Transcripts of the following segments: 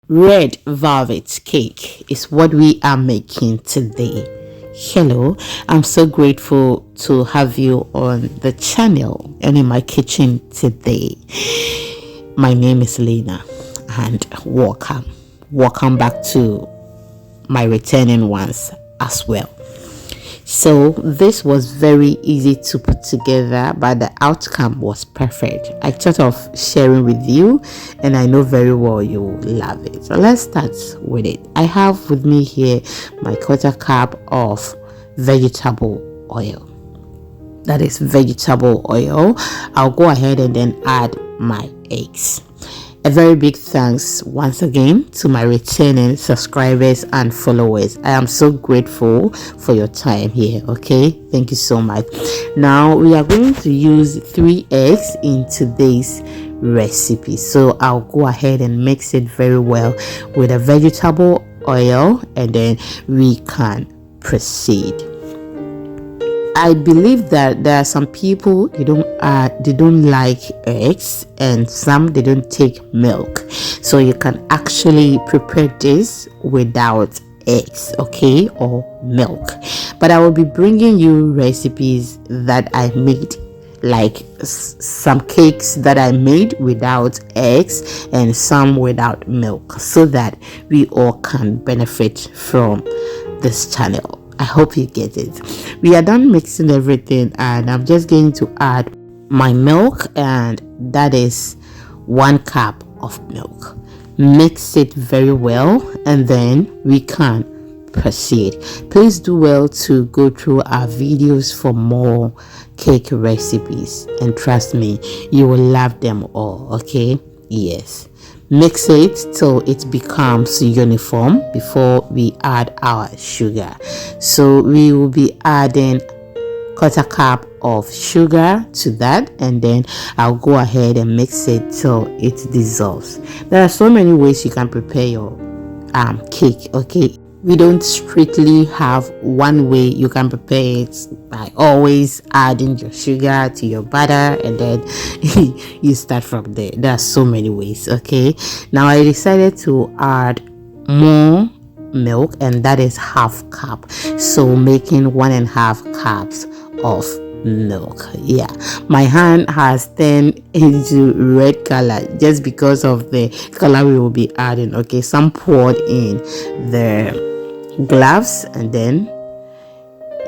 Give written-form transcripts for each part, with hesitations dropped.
Red velvet cake is what we are making today. Hello, I'm so grateful to have you on the channel and in my kitchen today. My name is Lena and welcome. Welcome back to my returning ones as well. So this was very easy to put together, but the outcome was perfect. I thought of sharing with you, and I know very well you will love it. So let's start with it. I have with me here my quarter cup of vegetable oil. That is vegetable oil. I'll go ahead and then add my eggs. A very big thanks once again to my returning subscribers and followers. I am so grateful for your time here. Okay, thank you so much. Now we are going to use 3 eggs in today's recipe, so I'll go ahead and mix it very well with a vegetable oil and then we can proceed. I believe that there are some people they don't like eggs, and some they don't take milk, so you can actually prepare this without eggs, okay, or milk. But I will be bringing you recipes that I made, like some cakes that I made without eggs and some without milk, so that we all can benefit from this channel. I hope you get it. We are done mixing everything, and I'm just going to add my milk, and that is 1 cup of milk. Mix it very well and then we can proceed. Please do well to go through our videos for more cake recipes, and trust me, you will love them all. Okay, yes, mix it till it becomes uniform before we add our sugar. So we will be adding quarter cup of sugar to that, and then I'll go ahead and mix it till it dissolves. There are so many ways you can prepare your cake. Okay, we don't strictly have one way you can prepare it, by always adding your sugar to your butter and then you start from there. There are so many ways. Okay, now I decided to add more milk, and that is 1/2 cup, so making 1.5 cups of milk. Yeah, my hand has turned into red color just because of the color we will be adding. Okay, some poured in the gloves, and then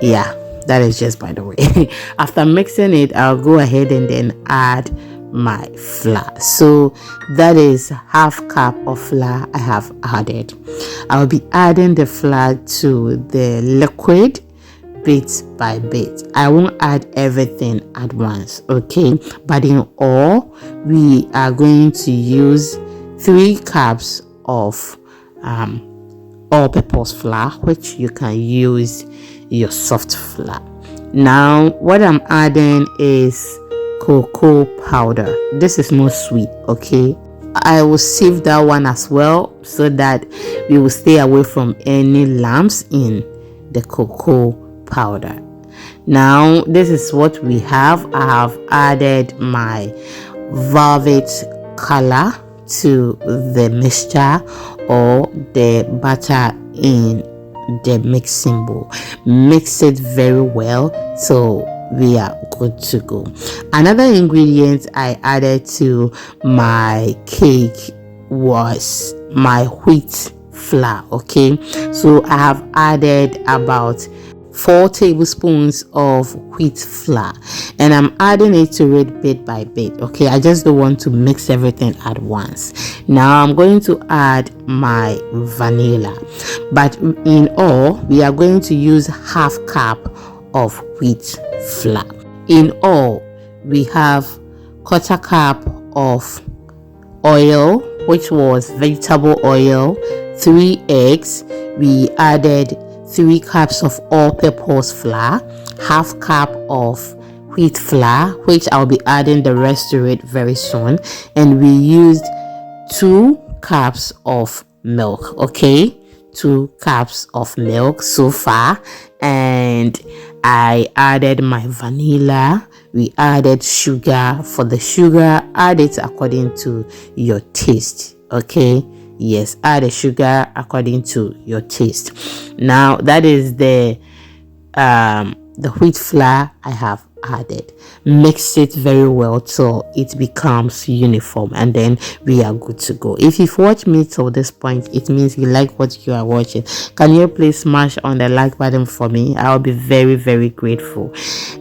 yeah, that is just by the way. After mixing it, I'll go ahead and then add my flour. So that is 1/2 cup of flour I have added. I'll be adding the flour to the liquid bit by bit. I won't add everything at once, okay, but in all we are going to use 3 cups of all-purpose flour, which you can use your soft flour. Now what I'm adding is cocoa powder. This is not sweet, okay. I will sieve that one as well, so that we will stay away from any lumps in the cocoa powder. Now this is what we have. I have added my velvet color to the mixture or the butter in the mixing bowl. Mix it very well so we are good to go. Another ingredient I added to my cake was my wheat flour. Okay, so I have added about 4 tablespoons of wheat flour, and I'm adding it to it bit by bit. Okay, I just don't want to mix everything at once. Now I'm going to add my vanilla, but in all we are going to use 1/2 cup of wheat flour. In all we have quarter cup of oil, which was vegetable oil, 3 eggs. We added 3 cups of all-purpose flour, 1/2 cup of wheat flour, which I'll be adding the rest to it very soon, and we used 2 cups of milk. Okay, 2 cups of milk so far, and I added my vanilla. We added sugar. For the sugar, add it according to your taste. Okay, Yes, add the sugar according to your taste. Now that is the wheat flour I have added. Mix it very well till it becomes uniform, and then we are good to go. If you've watched me till this point, it means you like what you are watching. Can you please smash on the like button for me? I'll be very, very grateful,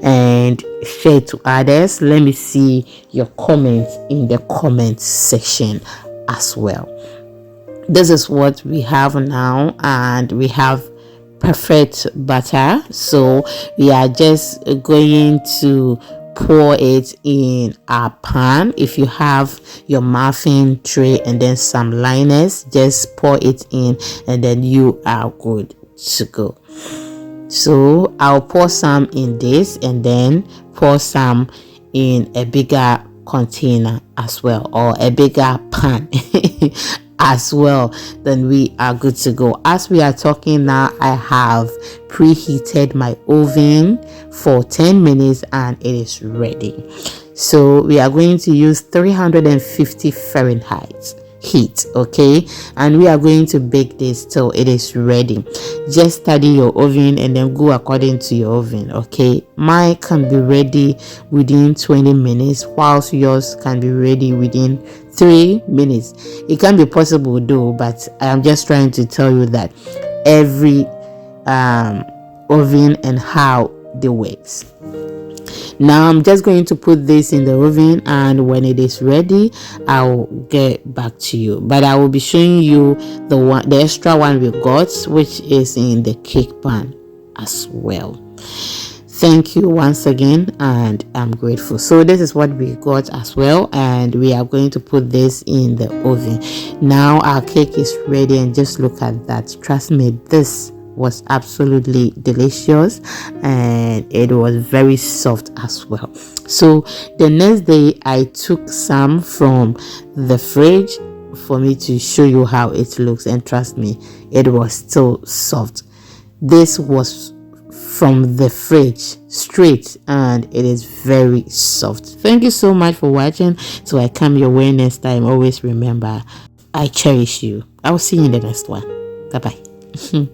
and share to others. Let me see your comments in the comment section as well. This is what we have now, and we have perfect butter, so we are just going to pour it in our pan. If you have your muffin tray and then some liners, just pour it in and then you are good to go. So I'll pour some in this and then pour some in a bigger container as well, or a bigger pan as well. Then we are good to go. As we are talking now, I have preheated my oven for 10 minutes and it is ready. So we are going to use 350 Fahrenheit heat, okay, and we are going to bake this till it is ready. Just study your oven and then go according to your oven, okay. Mine can be ready within 20 minutes whilst yours can be ready within 3 minutes. It can be possible though, but I am just trying to tell you that every oven and how they works. Now I'm just going to put this in the oven, and when it is ready I'll get back to you, but I will be showing you the extra one we got, which is in the cake pan as well. Thank you once again, and I'm grateful. So this is what we got as well, and we are going to put this in the oven. Now our cake is ready, and just look at that. Trust me, this was absolutely delicious and it was very soft as well. So the next day I took some from the fridge for me to show you how it looks, and trust me, it was still soft. This was from the fridge straight and it is very soft. Thank you so much for watching. So I come your way next time. Always remember, I cherish you. I will see you in the next one. Bye bye.